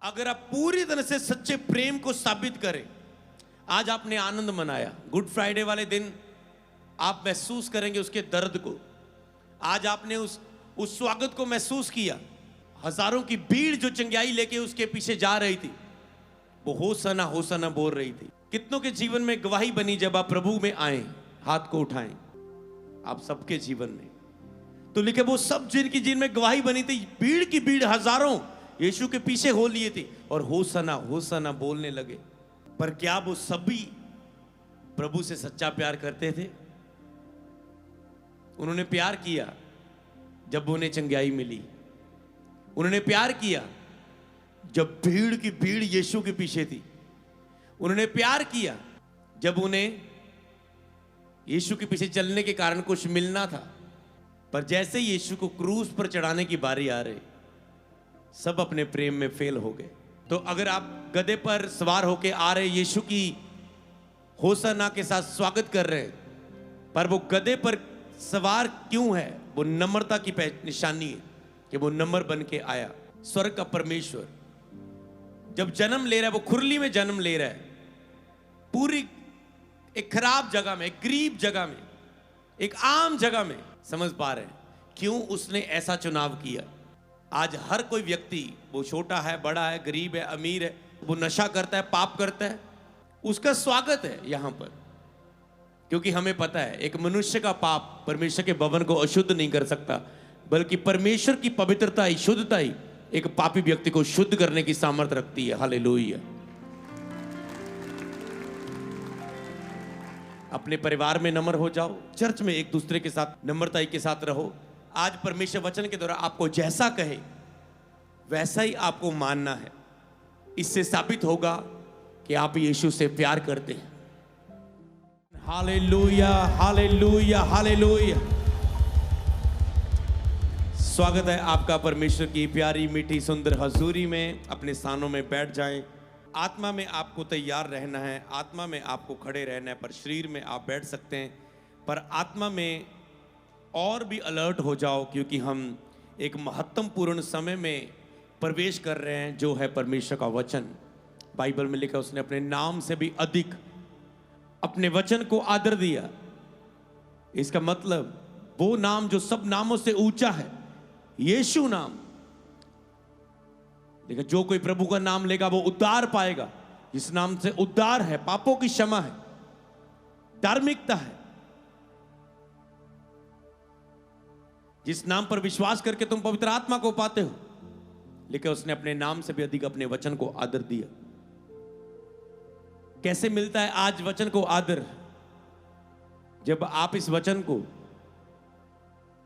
अगर आप पूरी तरह से सच्चे प्रेम को साबित करें। आज आपने आनंद मनाया, गुड फ्राइडे वाले दिन आप महसूस करेंगे उसके दर्द को। आज आपने उस स्वागत को महसूस किया। हजारों की भीड़ जो चंगाई लेके उसके पीछे जा रही थी, वो होसना होसना बोल रही थी। कितनों के जीवन में गवाही बनी जब आप प्रभु में आए, हाथ को उठाएं। आप सबके जीवन में तो लिखे वो सब जिनमें गवाही बनी थी, भीड़ की भीड़ हजारों यीशु के पीछे हो लिए थे और होसना होसना बोलने लगे। पर क्या वो सभी प्रभु से सच्चा प्यार करते थे? उन्होंने प्यार किया जब उन्हें चंगाई मिली। उन्होंने प्यार किया जब भीड़ की भीड़ यीशु के पीछे थी। उन्होंने प्यार किया जब उन्हें यीशु के पीछे चलने के कारण कुछ मिलना था। पर जैसे यीशु को क्रूस पर चढ़ाने की बारी आ रही, सब अपने प्रेम में फेल हो गए। तो अगर आप गधे पर सवार होके आ रहे, यीशु की होसना के साथ स्वागत कर रहे हैं, पर वो गधे पर सवार क्यों है? वो नम्रता की निशानी है कि वो नम्र बन के आया। स्वर्ग का परमेश्वर जब जन्म ले रहा है, वो खुरली में जन्म ले रहा है, पूरी एक खराब जगह में, एक गरीब जगह में, एक आम जगह में। समझ पा रहे हैं क्यों उसने ऐसा चुनाव किया? आज हर कोई व्यक्ति, वो छोटा है, बड़ा है, गरीब है, अमीर है, वो नशा करता है, पाप करता है, उसका स्वागत है यहां पर। क्योंकि हमें पता है एक मनुष्य का पाप परमेश्वर के भवन को अशुद्ध नहीं कर सकता, बल्कि परमेश्वर की पवित्रता ही, शुद्धता ही एक पापी व्यक्ति को शुद्ध करने की सामर्थ्य रखती है। हालेलुया। अपने परिवार में नम्र हो जाओ, चर्च में एक दूसरे के साथ नम्रताई के साथ रहो। आज परमेश्वर वचन के द्वारा आपको जैसा कहे वैसा ही आपको मानना है। इससे साबित होगा कि आप यीशु से प्यार करते हैं। Hallelujah, hallelujah, hallelujah. स्वागत है आपका परमेश्वर की प्यारी मीठी सुंदर हजूरी में। अपने स्थानों में बैठ जाएं। आत्मा में आपको तैयार रहना है, आत्मा में आपको खड़े रहना है, पर शरीर में आप बैठ सकते हैं। पर आत्मा में और भी अलर्ट हो जाओ, क्योंकि हम एक महत्वपूर्ण समय में प्रवेश कर रहे हैं, जो है परमेश्वर का वचन। बाइबल में लिखा, उसने अपने नाम से भी अधिक अपने वचन को आदर दिया। इसका मतलब वो नाम जो सब नामों से ऊंचा है, यीशु नाम। लेकिन जो कोई प्रभु का नाम लेगा वो उद्धार पाएगा। इस नाम से उद्धार है, पापों की क्षमा है, धार्मिकता है। जिस नाम पर विश्वास करके तुम पवित्र आत्मा को पाते हो, लेकिन उसने अपने नाम से भी अधिक अपने वचन को आदर दिया। कैसे मिलता है आज वचन को आदर? जब आप इस वचन को,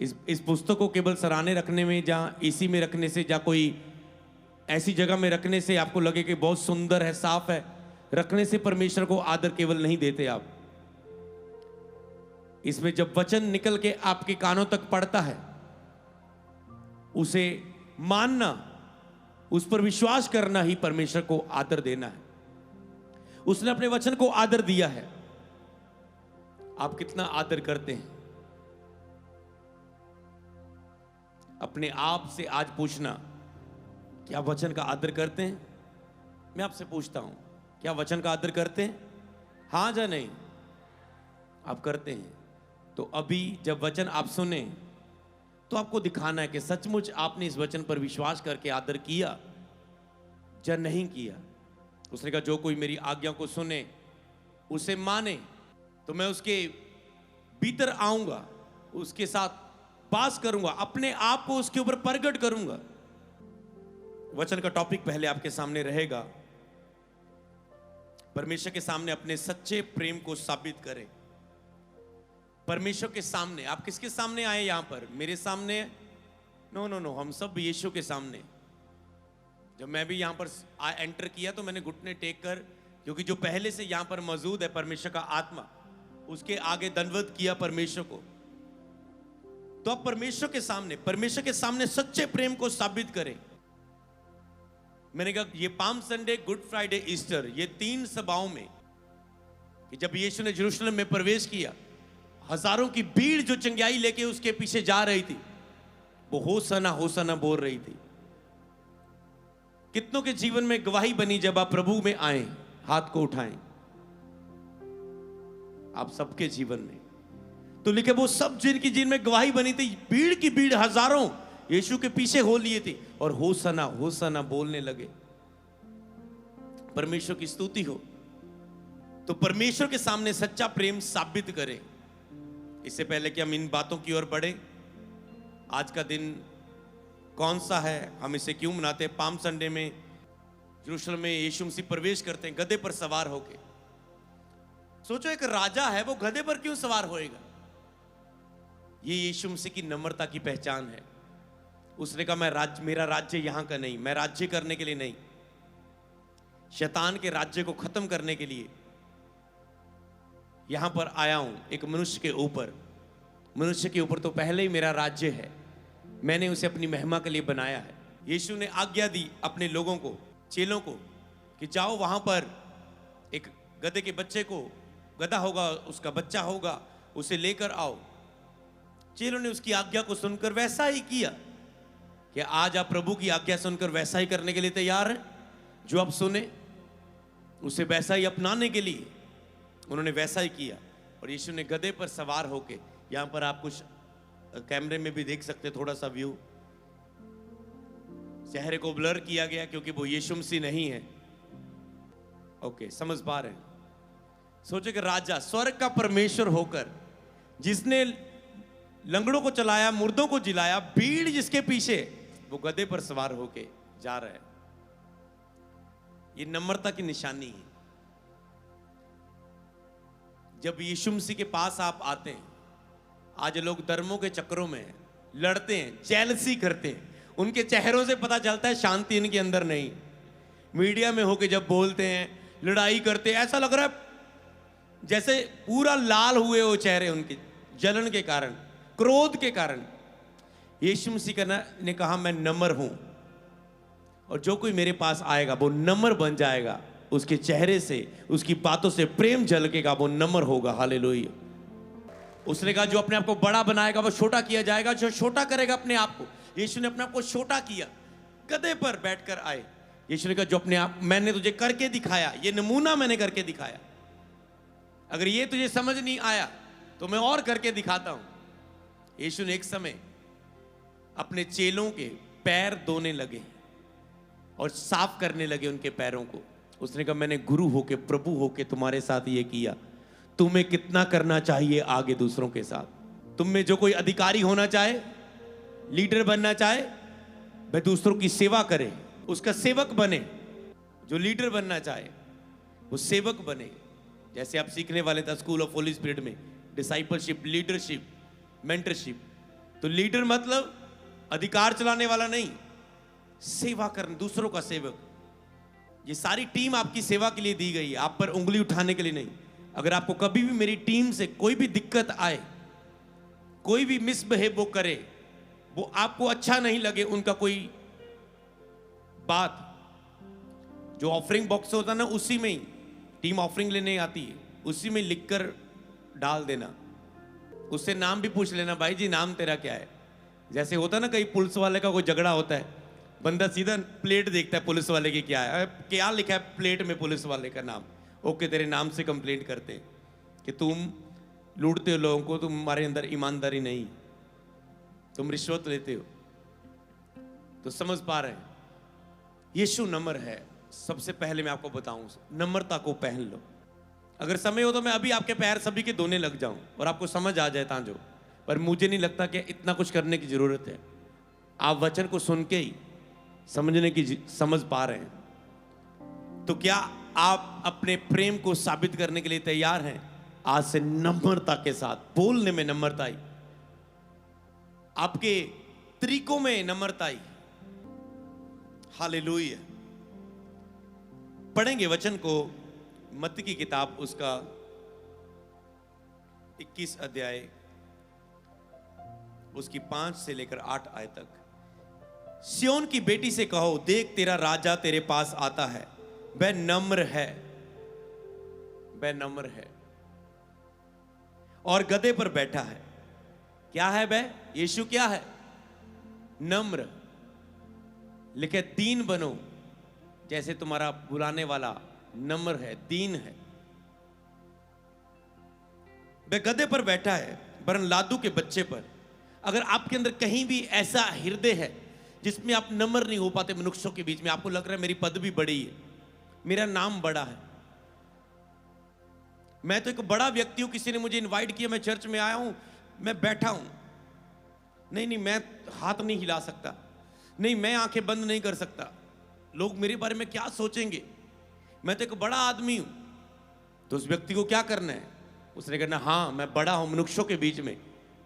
इस पुस्तक को केवल सराहने रखने में, जहां एसी में रखने से, या कोई ऐसी जगह में रखने से आपको लगे कि बहुत सुंदर है, साफ है, रखने से परमेश्वर को आदर केवल नहीं देते आप। इसमें जब वचन निकल के आपके कानों तक पड़ता है, उसे मानना, उस पर विश्वास करना ही परमेश्वर को आदर देना है। उसने अपने वचन को आदर दिया है। आप कितना आदर करते हैं? अपने आप से आज पूछना, क्या वचन का आदर करते हैं? मैं आपसे पूछता हूं, क्या वचन का आदर करते हैं? हाँ या नहीं? आप करते हैं। तो अभी जब वचन आप सुने, तो आपको दिखाना है कि सचमुच आपने इस वचन पर विश्वास करके आदर किया या नहीं किया। उसने कहा, जो कोई मेरी आज्ञा को सुने, उसे माने, तो मैं उसके भीतर आऊंगा, उसके साथ वास करूंगा, अपने आप को उसके ऊपर प्रकट करूंगा। वचन का टॉपिक पहले आपके सामने रहेगा। परमेश्वर के सामने अपने सच्चे प्रेम को साबित करें। परमेश्वर के सामने, आप किसके सामने आए? यहां पर मेरे सामने? नो नो नो, हम सब यीशु के सामने। जब मैं भी यहां पर एंटर किया तो मैंने घुटने टेक कर, क्योंकि जो पहले से यहां पर मौजूद है परमेश्वर का आत्मा, उसके आगे दंडवत किया परमेश्वर को। तो अब परमेश्वर के सामने सच्चे प्रेम को साबित करें। मैंने कहा, ये palm Sunday, good Friday, Easter, ये 3 सभाओं में, कि जब यीशु ने यरूशलेम में प्रवेश किया, हजारों की भीड़ जो चंगाई लेके उसके पीछे जा रही थी, वो होसना होसना बोल रही थी। कितनों के जीवन में गवाही बनी जब आप प्रभु में आए? हाथ को उठाएं। आप सबके जीवन में तो लिखे वो सब जिनकी जिनमें गवाही बनी थी, भीड़ की भीड़ हजारों यीशु के पीछे हो लिए थे और होसना होसना बोलने लगे। परमेश्वर की स्तुति हो। तो परमेश्वर के सामने सच्चा प्रेम साबित करें। इससे पहले कि हम इन बातों की ओर बढ़े, आज का दिन कौन सा है, हम इसे क्यों मनाते हैं? पाम संडे में यरूशलेम में यीशु मसीह प्रवेश करते हैं गधे पर सवार होके। सोचो, एक राजा है, वो गधे पर क्यों सवार होएगा? ये यीशु मसीह की नम्रता की पहचान है। उसने कहा मेरा राज्य यहां का नहीं, मैं राज्य करने के लिए नहीं, शैतान के राज्य को खत्म करने के लिए यहां पर आया हूं। एक मनुष्य के ऊपर, मनुष्य के ऊपर तो पहले ही मेरा राज्य है, मैंने उसे अपनी महिमा के लिए बनाया है। यीशु ने आज्ञा दी अपने लोगों को, चेलों को, कि जाओ वहां पर एक गधे के बच्चे को, गधा होगा, उसका बच्चा होगा, उसे लेकर आओ। चेलों ने उसकी आज्ञा को सुनकर वैसा ही किया। कि आज आप प्रभु की आज्ञा सुनकर वैसा ही करने के लिए तैयार हैं? जो आप सुने उसे वैसा ही अपनाने के लिए उन्होंने वैसा ही किया। और यीशु ने गधे पर सवार होके, यहां पर आप कुछ कैमरे में भी देख सकते, थोड़ा सा व्यू, चेहरे को ब्लर किया गया क्योंकि वो यीशु मसीह नहीं है। ओके, समझ पा रहे हैं? सोचे कि राजा, स्वर्ग का परमेश्वर होकर, जिसने लंगड़ों को चलाया, मुर्दों को जिलाया, भीड़ जिसके पीछे, वो गधे पर सवार होके जा रहा है। ये नम्रता की निशानी है। जब यीशु मसीह के पास आप आते हैं, आज लोग धर्मों के चक्रों में लड़ते हैं, जेलसी करते हैं, उनके चेहरों से पता चलता है शांति इनके अंदर नहीं। मीडिया में होके जब बोलते हैं, लड़ाई करते हैं, ऐसा लग रहा है जैसे पूरा लाल हुए वो चेहरे उनके, जलन के कारण, क्रोध के कारण। यीशु मसीह ने कहा मैं नम्र हूं, और जो कोई मेरे पास आएगा वो नम्र बन जाएगा। उसके चेहरे से, उसकी बातों से प्रेम झलकेगा, वो नम्र होगा। हालेलुया। उसने कहा जो अपने आप को बड़ा बनाएगा वो छोटा किया जाएगा, जो छोटा करेगा अपने आप को। यीशु ने अपने आप को छोटा किया, गधे पर बैठकर आए। यीशु ने कहा जो अपने आप, मैंने तुझे करके दिखाया, ये नमूना मैंने करके दिखाया, अगर ये तुझे समझ नहीं आया तो मैं और करके दिखाता हूं। यीशु ने एक समय अपने चेलों के पैर धोने लगे और साफ करने लगे उनके पैरों को। उसने कहा मैंने गुरु होके, प्रभु होके तुम्हारे साथ ये किया, तुम्हें कितना करना चाहिए आगे दूसरों के साथ। तुम में जो कोई अधिकारी होना चाहे, लीडर बनना चाहे, वह दूसरों की सेवा करे, उसका सेवक बने। जो लीडर बनना चाहे वो सेवक बने। जैसे आप सीखने वाले था स्कूल ऑफ होली स्पिरिट में, डिसाइपलशिप, लीडरशिप, मेंटरशिप। तो लीडर मतलब अधिकार चलाने वाला नहीं, सेवा करना, दूसरों का सेवक। ये सारी टीम आपकी सेवा के लिए दी गई है, आप पर उंगली उठाने के लिए नहीं। अगर आपको कभी भी मेरी टीम से कोई भी दिक्कत आए, कोई भी मिसबिहेव वो करे, वो आपको अच्छा नहीं लगे, उनका कोई बात, जो ऑफरिंग बॉक्स होता है ना, उसी में ही टीम ऑफरिंग लेने आती है, उसी में लिखकर डाल देना। उससे नाम भी पूछ लेना, भाई जी नाम तेरा क्या है। जैसे होता है ना, कई पुलिस वाले का कोई झगड़ा होता है, बंदा सीधा प्लेट देखता है पुलिस वाले की क्या है, क्या लिखा है प्लेट में पुलिस वाले का नाम। ओके, तेरे नाम से कंप्लेंट करते हैं कि तुम लूटते हो लोगों को, तुम्हारे अंदर ईमानदारी नहीं, तुम रिश्वत लेते हो। तो समझ पा रहे हैं, यीशु नम्र है। सबसे पहले मैं आपको बताऊं, नम्रता को पहन लो। अगर समय हो तो मैं अभी आपके पैर सभी के धोने लग जाऊं और आपको समझ आ जाए तांजो, पर मुझे नहीं लगता कि इतना कुछ करने की जरूरत है। आप वचन को सुन के ही समझने की समझ पा रहे हैं। तो क्या आप अपने प्रेम को साबित करने के लिए तैयार हैं? आज से नम्रता के साथ, बोलने में नम्रता आई, आपके तरीकों में नम्रता आई। हालेलुया। पढ़ेंगे वचन को, मत्ती की किताब उसका 21 अध्याय, उसकी 5 से लेकर 8 आयत तक। सियोन की बेटी से कहो, देख तेरा राजा तेरे पास आता है, वह नम्र है, वह नम्र है और गधे पर बैठा है। क्या है वह? यीशु क्या है? नम्र। लिखे दीन बनो जैसे तुम्हारा बुलाने वाला नम्र है, दीन है। वह गधे पर बैठा है वरन लादू के बच्चे पर। अगर आपके अंदर कहीं भी ऐसा हृदय है जिसमें आप नम्र नहीं हो पाते मनुष्यों के बीच में, आपको लग रहा है मेरी पदवी बड़ी है, मेरा नाम बड़ा है, मैं तो एक बड़ा व्यक्ति हूं, किसी ने मुझे इनवाइट किया, मैं चर्च में आया हूं, मैं बैठा हूं, नहीं मैं हाथ नहीं हिला सकता, नहीं मैं आंखें बंद नहीं कर सकता, लोग मेरे बारे में क्या सोचेंगे, मैं तो एक बड़ा आदमी हूं। तो उस व्यक्ति को क्या करना है? उसने कहना हाँ मैं बड़ा हूं मनुष्यों के बीच में,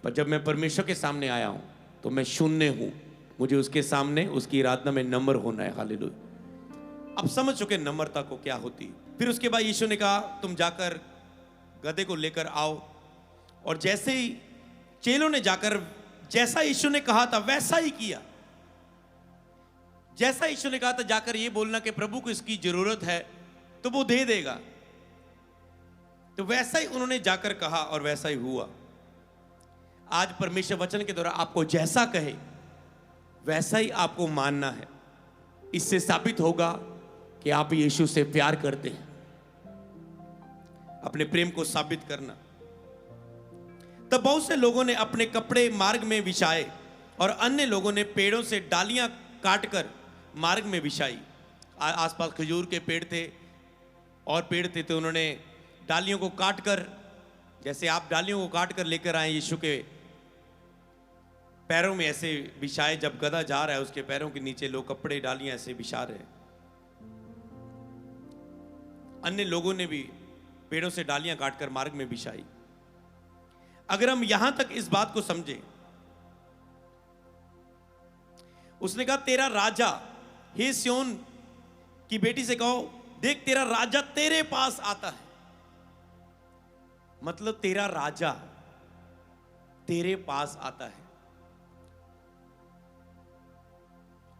पर जब मैं परमेश्वर के सामने आया हूं तो मैं शून्य हूं, मुझे उसके सामने उसकी आराधना में नम्र होना है। हालेलुया। अब समझ चुके नम्रता को क्या होती है। फिर उसके बाद यीशु ने कहा तुम जाकर गधे को लेकर आओ। और जैसे ही चेलों ने जाकर जैसा यीशु ने कहा था वैसा ही किया। जैसा यीशु ने कहा था जाकर ये बोलना कि प्रभु को इसकी जरूरत है तो वो दे देगा, तो वैसा ही उन्होंने जाकर कहा और वैसा ही हुआ। आज परमेश्वर वचन के द्वारा आपको जैसा कहे वैसा ही आपको मानना है। इससे साबित होगा कि आप यीशु से प्यार करते हैं। अपने प्रेम को साबित करना। तब बहुत से लोगों ने अपने कपड़े मार्ग में बिछाए और अन्य लोगों ने पेड़ों से डालियां काटकर मार्ग में बिछाई। आसपास खजूर के पेड़ थे और पेड़ थे, तो उन्होंने डालियों को काटकर, जैसे आप डालियों को काटकर लेकर आए यीशु के पैरों में ऐसे बिछाए। जब गधा जा रहा है उसके पैरों के नीचे लोग कपड़े डालियां ऐसे बिछा रहे हैं। अन्य लोगों ने भी पेड़ों से डालियां काटकर मार्ग में बिछाई। अगर हम यहां तक इस बात को समझें, उसने कहा तेरा राजा, हे सिय्योन की बेटी से कहो देख तेरा राजा तेरे पास आता है। मतलब तेरा राजा तेरे पास आता है।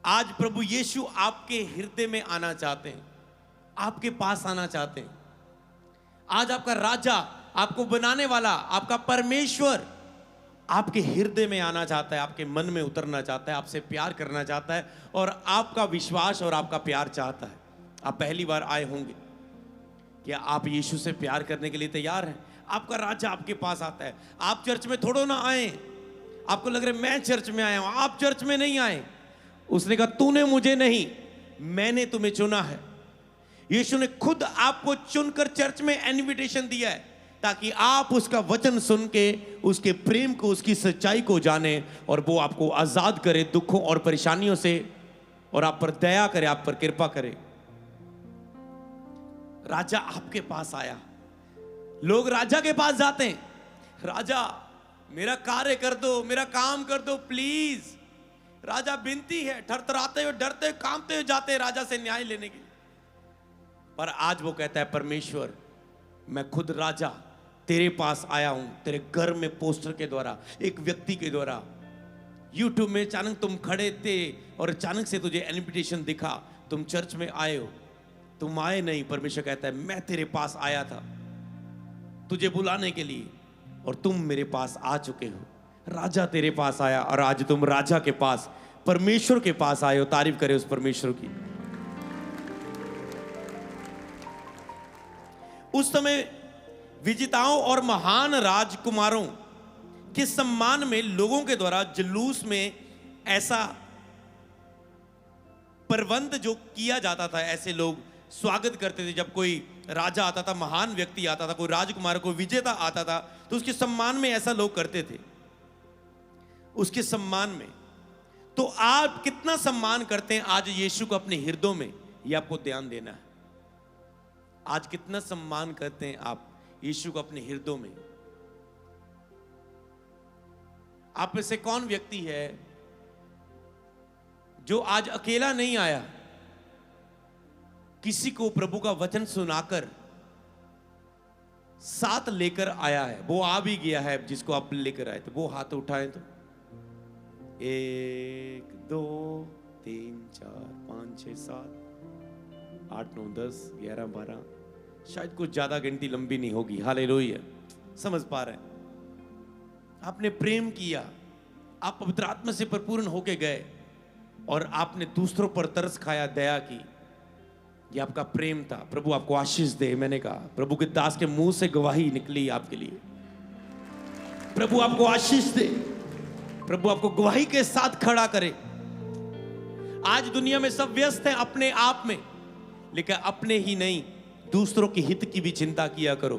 आज प्रभु यीशु आपके हृदय में आना चाहते हैं, आपके पास आना चाहते हैं। आज आपका राजा, आपको बनाने वाला, आपका परमेश्वर आपके हृदय में आना चाहता है, आपके मन में उतरना चाहता है, आपसे प्यार करना चाहता है और आपका विश्वास और आपका प्यार चाहता है। आप पहली बार आए होंगे, क्या आप यीशु से प्यार करने के लिए तैयार हैं? आपका राजा आपके पास आता है। आप चर्च में थोड़ा ना आए, आपको लग रहा है मैं चर्च में आया हूं, आप चर्च में नहीं आए। उसने कहा तूने मुझे नहीं, मैंने तुम्हें चुना है। यीशु ने खुद आपको चुनकर चर्च में इनविटेशन दिया है ताकि आप उसका वचन सुन के उसके प्रेम को, उसकी सच्चाई को जाने और वो आपको आजाद करे दुखों और परेशानियों से और आप पर दया करे, आप पर कृपा करे। राजा आपके पास आया। लोग राजा के पास जाते हैं, राजा मेरा कार्य कर दो, मेरा काम कर दो प्लीज। राजा विनती है, थरथराते हुए, डरते हुए, कांपते हुए जाते हैं राजा से न्याय लेने के लिए। पर आज वो कहता है परमेश्वर मैं खुद राजा तेरे पास आया हूं, तेरे घर में पोस्टर के द्वारा, एक व्यक्ति के द्वारा। यूट्यूब में अचानक तुम खड़े थे और अचानक से तुझे इनविटेशन दिखा, तुम चर्च में आए हो। तुम आए नहीं, परमेश्वर कहता है मैं तेरे पास आया था तुझे बुलाने के लिए और तुम मेरे पास आ चुके हो। राजा तेरे पास आया और आज तुम राजा के पास, परमेश्वर के पास आए हो। तारीफ करे उस परमेश्वर की। उस समय विजेताओं और महान राजकुमारों के सम्मान में लोगों के द्वारा जुलूस में ऐसा प्रबंध जो किया जाता था, ऐसे लोग स्वागत करते थे। जब कोई राजा आता था, महान व्यक्ति आता था, कोई राजकुमार, कोई विजेता आता था, तो उसके सम्मान में ऐसा लोग करते थे, उसके सम्मान में। तो आप कितना सम्मान करते हैं आज यीशु को अपने हृदयों में, यह आपको ध्यान देना है। आज कितना सम्मान करते हैं आप यीशु को अपने हृदयों में। आप में से कौन व्यक्ति है जो आज अकेला नहीं आया, किसी को प्रभु का वचन सुनाकर साथ लेकर आया है? वो आ भी गया है जिसको आप लेकर आए थे, वो हाथ उठाएं तो। 1 2 3 4 5 6 7 8 9 10 11 12, शायद कुछ ज्यादा गिनती लंबी नहीं होगी। हालेलुया। समझ पा रहे हैं? आपने प्रेम किया, आप पवित्र आत्मा से परिपूर्ण होके गए और आपने दूसरों पर तरस खाया, दया की। ये आपका प्रेम था। प्रभु आपको आशीष दे। मैंने कहा प्रभु के दास के मुंह से गवाही निकली आपके लिए। प्रभु आपको आशीष दे। प्रभु आपको गवाही के साथ खड़ा करे। आज दुनिया में सब व्यस्त हैं अपने आप में, लेकिन अपने ही नहीं दूसरों के हित की भी चिंता किया करो।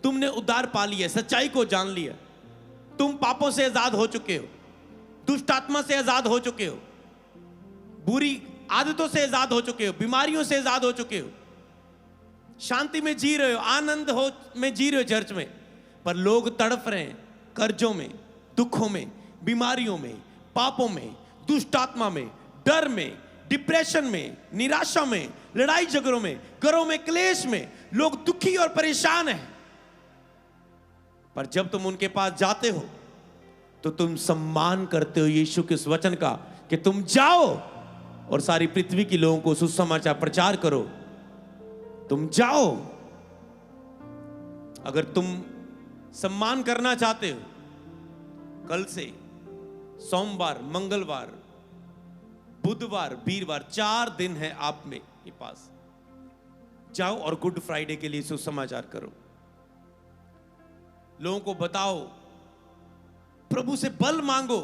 तुमने उद्धार पा लिया, सच्चाई को जान लिया, तुम पापों से आजाद हो चुके हो, दुष्ट आत्मा से आजाद हो चुके हो, बुरी आदतों से आजाद हो चुके हो, बीमारियों से आजाद हो चुके हो, शांति में जी रहे हो, आनंद हो में जी रहे हो चर्च में। पर लोग तड़प रहे हैं कर्जों में, दुखों में, बीमारियों में, पापों में, दुष्ट आत्मा में, डर में, डिप्रेशन में, निराशा में, लड़ाई झगड़ों में, घरों में क्लेश में लोग दुखी और परेशान हैं। पर जब तुम उनके पास जाते हो तो तुम सम्मान करते हो यीशु के उस वचन का कि तुम जाओ और सारी पृथ्वी के लोगों को सुसमाचार प्रचार करो। तुम जाओ। अगर तुम सम्मान करना चाहते हो, कल से सोमवार, मंगलवार, बुधवार, वीरवार 4 दिन है आप में के पास। जाओ और गुड फ्राइडे के लिए सुसमाचार करो। लोगों को बताओ, प्रभु से बल मांगो,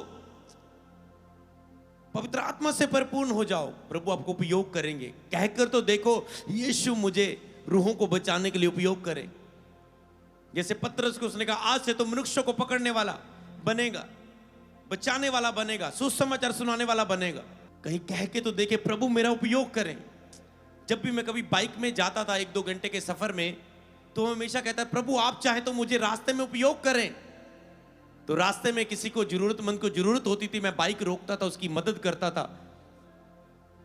पवित्र आत्मा से परिपूर्ण हो जाओ। प्रभु आपको उपयोग करेंगे। कहकर तो देखो, यीशु मुझे रूहों को बचाने के लिए उपयोग करे। जैसे पतरस को उसने कहा, आज से तो मनुष्यों को पकड़ने वाला बनेगा, बचाने वाला बनेगा, सुसमाचार सुनाने वाला बनेगा। कहीं कह के तो देखे, प्रभु मेरा उपयोग करें। जब भी मैं कभी बाइक में जाता था 1-2 घंटे के सफर में, तो मैं हमेशा कहता, प्रभु आप चाहे तो मुझे रास्ते में उपयोग करें। तो रास्ते में किसी को जरूरतमंद को जरूरत होती थी, मैं बाइक रोकता था, उसकी मदद करता था।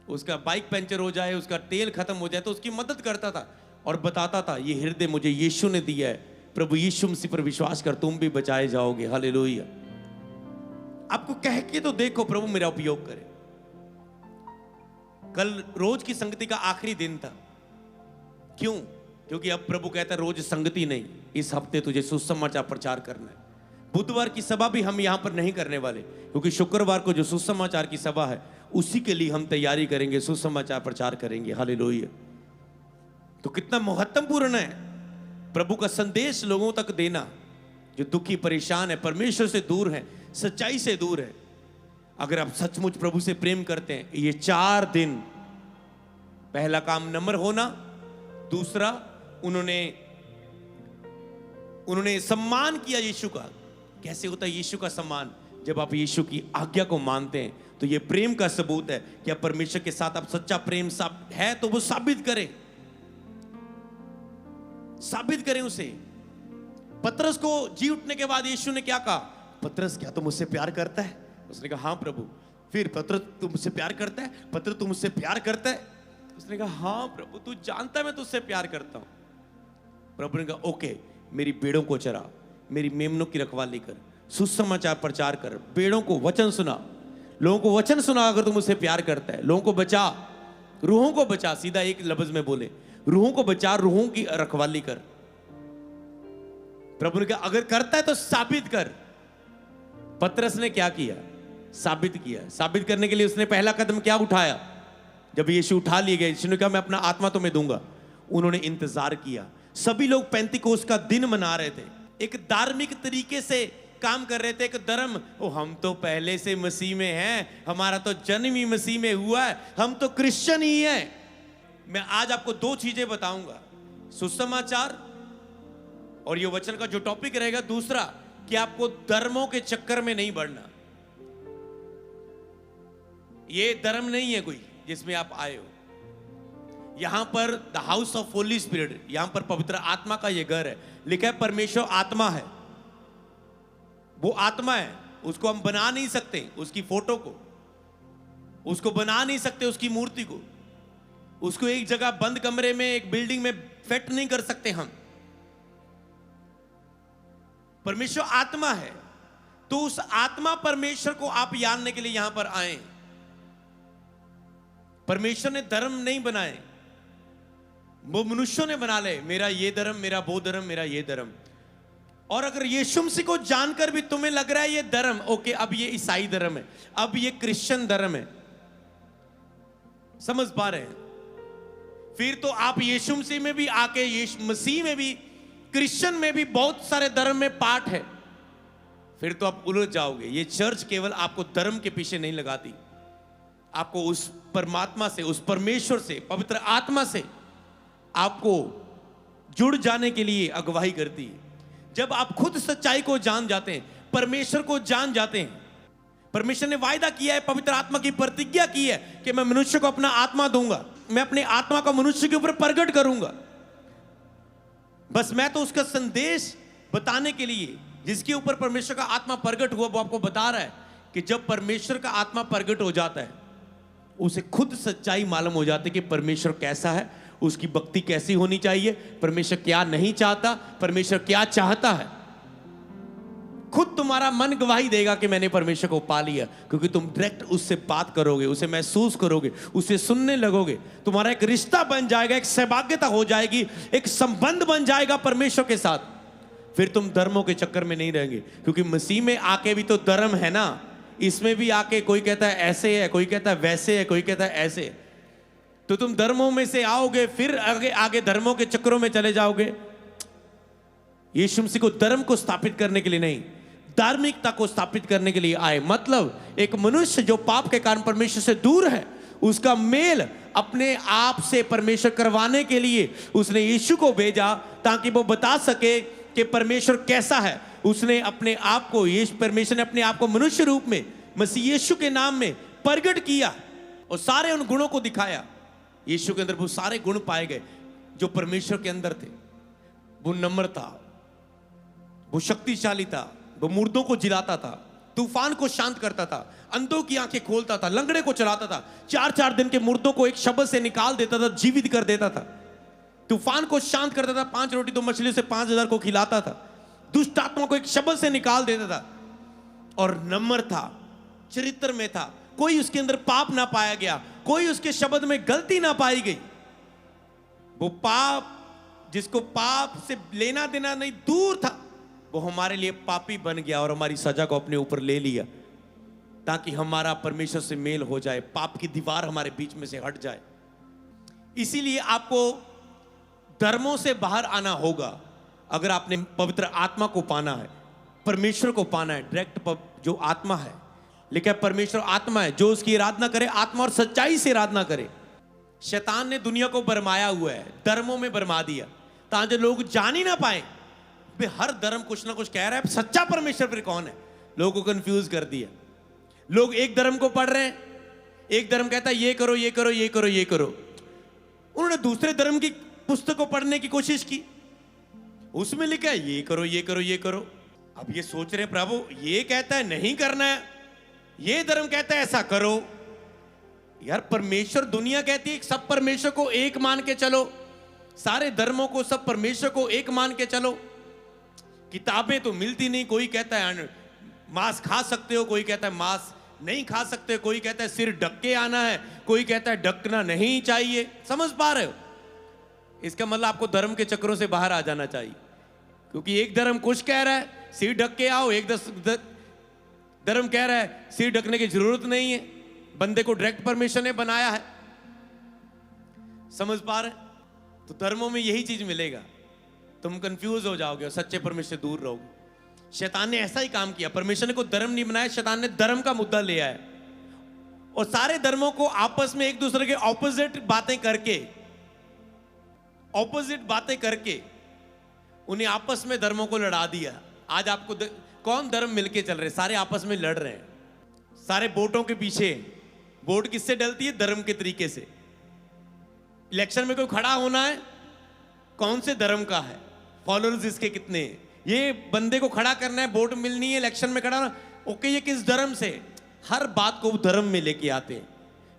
उसका बाइक पंचर हो जाए, उसका तेल खत्म हो जाए तो उसकी मदद करता था और बताता था, ये हृदय मुझे यीशु ने दिया है, प्रभु यीशु मसीह पर विश्वास कर, तुम भी बचाए जाओगे। हालेलुया। आपको कह के तो देखो, प्रभु मेरा उपयोग करे। कल रोज की संगति का आखिरी दिन था। क्यों? क्योंकि अब प्रभु कहता है रोज संगति नहीं, इस हफ्ते तुझे सुसमाचार प्रचार करना है। बुधवार की सभा भी हम यहां पर नहीं करने वाले, क्योंकि शुक्रवार को जो सुसमाचार की सभा है उसी के लिए हम तैयारी करेंगे, सुसमाचार प्रचार करेंगे। हालेलुया। तो कितना महत्वपूर्ण है प्रभु का संदेश लोगों तक देना। जो दुखी परेशान है, परमेश्वर से दूर है, सच्चाई से दूर है, अगर आप सचमुच प्रभु से प्रेम करते हैं, ये 4 दिन, पहला काम नम्र होना, दूसरा उन्होंने सम्मान किया यीशु का। कैसे होता है यीशु का सम्मान? जब आप यीशु की आज्ञा को मानते हैं, तो ये प्रेम का सबूत है कि आप परमेश्वर के साथ आप सच्चा प्रेम है तो वो साबित करें उसे। पतरस को जी उठने के बाद यीशु ने क्या कहा? पतरस क्या तुम मुझसे प्यार करता है? उसने कहा हाँ प्रभु। फिर पतरस तुम मुझसे प्यार करता है? पतरस तुम मुझसे प्यार करता है? उसने कहा हाँ प्रभु, तू जानता है मैं तुझसे प्यार करता हूं। प्रभु ने कहा ओके, मेरी भेड़ों को चरा, मेरी मेमनों की रखवाली कर, सुसमाचार प्रचार कर, भेड़ों को वचन सुना, लोगों को वचन सुना। अगर तुम मुझसे प्यार करता है, लोगों को बचा, रूहों को बचा। सीधा एक लफ्ज में बोले, रूहों को बचा, रूहों की रखवाली कर। प्रभु ने कहा अगर करता है तो साबित कर। पतरस ने क्या किया? साबित किया। साबित करने के लिए उसने पहला कदम क्या उठाया? जब यीशु उठा लिए गए, यीशु ने कहा मैं अपना आत्मा तुम्हें दूंगा। उन्होंने इंतजार किया। सभी लोग पेंतिकोस्त का दिन मना रहे थे, एक धार्मिक तरीके से काम कर रहे थे, एक धर्म, ओ हम तो पहले से मसीह में हैं, हमारा तो जन्म ही मसीह में हुआ है, हम तो क्रिश्चियन ही हैं। मैं आज आपको 2 चीजें बताऊंगा, सुसमाचार और ये वचन का जो टॉपिक रहेगा दूसरा, कि आपको धर्मों के चक्कर में नहीं बढ़ना। ये धर्म नहीं है कोई जिसमें आप आए हो। यहां पर the house of Holi spirit, यहां पर पवित्र आत्मा का ये घर है। लिखा है परमेश्वर आत्मा है। वो आत्मा है, उसको हम बना नहीं सकते, उसकी फोटो को, उसको बना नहीं सकते, उसकी मूर्ति को, उसको एक जगह बंद कमरे में, एक बिल्डिंग में फिट नहीं कर सकते हम। परमेश्वर आत्मा है, तो उस आत्मा परमेश्वर को आप जानने के लिए यहां पर आए। परमेश्वर ने धर्म नहीं बनाए, वो मनुष्यों ने बना ले, मेरा ये धर्म, मेरा वो धर्म, मेरा ये धर्म। और अगर यीशु मसीह को जानकर भी तुम्हें लग रहा है ये धर्म, ओके, अब ये ईसाई धर्म है, अब ये क्रिश्चियन धर्म है, समझ पा रहे हैं? फिर तो आप यीशु मसीह में भी आके, यीशु मसीह में भी, क्रिश्चियन में भी बहुत सारे धर्म में पार्ट है, फिर तो आप उलझ जाओगे। ये चर्च केवल आपको धर्म के पीछे नहीं लगाती, आपको उस परमात्मा से, उस परमेश्वर से, पवित्र आत्मा से आपको जुड़ जाने के लिए अगुवाई करती है। जब आप खुद सच्चाई को जान जाते हैं, परमेश्वर को जान जाते हैं, परमेश्वर ने वायदा किया है, पवित्र आत्मा की प्रतिज्ञा की है कि मैं मनुष्य को अपना आत्मा दूंगा, मैं अपने आत्मा को मनुष्य के ऊपर प्रकट करूंगा। बस मैं तो उसका संदेश बताने के लिए, जिसके ऊपर परमेश्वर का आत्मा प्रकट हुआ, वो आपको बता रहा है कि जब परमेश्वर का आत्मा प्रकट हो जाता है, उसे खुद सच्चाई मालूम हो जाती है कि परमेश्वर कैसा है, उसकी भक्ति कैसी होनी चाहिए, परमेश्वर क्या नहीं चाहता, परमेश्वर क्या चाहता है। खुद तुम्हारा मन गवाही देगा कि मैंने परमेश्वर को पा लिया, क्योंकि तुम डायरेक्ट उससे बात करोगे, उसे महसूस करोगे, उसे सुनने लगोगे। तुम्हारा एक रिश्ता बन जाएगा, एक सहभागिता हो जाएगी, एक संबंध बन जाएगा परमेश्वर के साथ। फिर तुम धर्मों के चक्कर में नहीं रहेंगे, क्योंकि मसीह में आके भी तो धर्म है ना। इसमें भी आके कोई कहता है ऐसे है, कोई कहता है वैसे है, कोई कहता है ऐसे है। तो तुम धर्मों में से आओगे, फिर आगे आगे धर्मों के चक्करों में चले जाओगे। यीशु मसीह को धर्म को स्थापित करने के लिए नहीं, धार्मिकता को स्थापित करने के लिए आए। मतलब एक मनुष्य जो पाप के कारण परमेश्वर से दूर है, उसका मेल अपने आप से परमेश्वर करवाने के लिए उसने यीशु को भेजा, ताकि वो बता सके कि परमेश्वर कैसा है। उसने अपने आप को, परमेश्वर ने अपने आप को मनुष्य रूप में मसीह यीशु के नाम में प्रकट किया और सारे उन गुणों को दिखाया। यीशु के अंदर वो सारे गुण पाए गए जो परमेश्वर के अंदर थे। वो नम्र था, वो शक्तिशाली था, वो मुर्दों को जिलाता था, तूफान को शांत करता था, अंधों की आंखें खोलता था, लंगड़े को चलाता था, 4-4 दिन के मुर्दों को एक शब्द से निकाल देता था, जीवित कर देता था, तूफान को शांत करता था, 5 रोटी 2 मछली से 5,000 को खिलाता था, दुष्ट आत्मा को एक शब्द से निकाल देता था। और नम्र था, चरित्र में था, कोई उसके अंदर पाप ना पाया गया, कोई उसके शब्द में गलती ना पाई गई। वो पाप, जिसको पाप से लेना देना नहीं, दूर था, वो हमारे लिए पापी बन गया और हमारी सजा को अपने ऊपर ले लिया, ताकि हमारा परमेश्वर से मेल हो जाए, पाप की दीवार हमारे बीच में से हट जाए। इसीलिए आपको धर्मों से बाहर आना होगा। अगर आपने पवित्र आत्मा को पाना है, परमेश्वर को पाना है, डायरेक्ट जो आत्मा है, लिखा है परमेश्वर आत्मा है, जो उसकी आराधना करे आत्मा और सच्चाई से आराधना करे। शैतान ने दुनिया को बरमाया हुआ है, धर्मों में बरमा दिया, ताकि लोग जान ही ना पाए। हर धर्म कुछ ना कुछ कह रहा है, सच्चा परमेश्वर फिर कौन है, लोगों को कंफ्यूज कर दिया। लोग एक धर्म को पढ़ रहे हैं, एक धर्म कहता है ये करो ये करो ये करो ये करो, उन्होंने दूसरे धर्म की पुस्तक को पढ़ने की कोशिश की, उसमें लिखा है ये करो ये करो ये करो। अब ये सोच रहे प्रभु ये कहता है नहीं करना है, ये धर्म कहता है ऐसा करो। यार परमेश्वर, दुनिया कहती है सब परमेश्वर को एक मान के चलो, सारे धर्मों को, सब परमेश्वर को एक मान के चलो। किताबें तो मिलती नहीं, कोई कहता है मांस खा सकते हो, कोई कहता है मांस नहीं खा सकते, कोई कहता है सिर ढक के आना है, कोई कहता है ढकना नहीं चाहिए। समझ पा रहे हो? इसका मतलब आपको धर्म के चक्रों से बाहर आ जाना चाहिए, क्योंकि एक धर्म कुछ कह रहा है सिर ढक के आओ, एक धर्म कह रहा है सिर ढकने की जरूरत नहीं है, बंदे को डायरेक्ट परमेश्वर ने बनाया है। समझ पा रहे? तो धर्मों में यही चीज मिलेगा, तुम कंफ्यूज हो जाओगे और सच्चे परमेश्वर से दूर रहोगे। शैतान ने ऐसा ही काम किया, परमेश्वर ने को धर्म नहीं बनाया, शैतान ने धर्म का मुद्दा ले आया और सारे धर्मों को आपस में एक दूसरे के ऑपोजिट बातें करके उन्हें आपस में धर्मों को लड़ा दिया। आज आपको कौन धर्म मिलके चल रहे, सारे आपस में लड़ रहे हैं, सारे वोटों के पीछे। वोट किससे डलती है? धर्म के तरीके से। इलेक्शन में कोई खड़ा होना है, कौन से धर्म का है, फॉलोअर्स इसके कितने हैं, ये बंदे को खड़ा करना है, वोट मिलनी है, इलेक्शन में खड़ा होना, ओके ये किस धर्म से? हर बात को धर्म में लेके आते हैं।